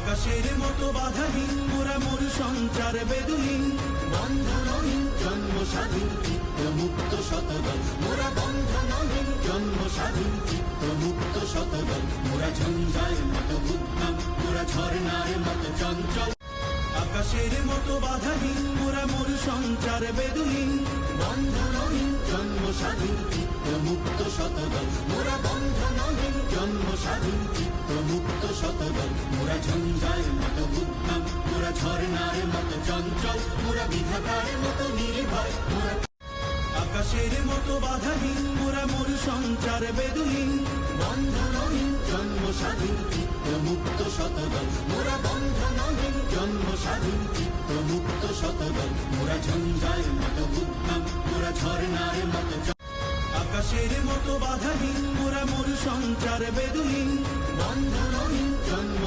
আকাশের মতো বাধাহীন মোরা মোর সঞ্চার বেদুহীন, বন্ধনহীন জন্ম স্বাধীন চিত্ত মুক্ত শতদল, মোরা বন্ধনহীন জন্ম স্বাধীন চিত্ত মুক্ত শতদল। মোরা ঝঞ্ঝার মতো উদ্যম, মোরা ঝর্ণার মতো চঞ্চল। আকাশের মতো বাধাহীন মোরা মোর সঞ্চার বেদুহীন, বন্ধনহীন জন্ম স্বাধীন চিত্ত মুক্ত শতদল, মোরা বন্ধনহীন জন্ম স্বাধীন চিত্ত মুক্ত শতদল। মোরা ঝঞ্ঝার মতো উদ্যম, মোরা ঝর্ণার মতো চঞ্চল, মোরা বিধাতার মতো নির্ভয়। মোরা আকাশের মতো বাধাহীন মোরা মোর সঞ্চার বেদুহীন, বন্ধনহীন জন্ম স্বাধীন চিত্ত মুক্ত শতদল, মোরা বন্ধনহীন জন্ম স্বাধীন চিত্ত মুক্ত শতদল। মোরা ঝঞ্ঝার মতো উদ্যম, মোরা ঝর্ণার মতো আকাশের মতো বাধাহীন মোরা মোর সঞ্চার বেদুহীন, বন্ধনহীন জন্ম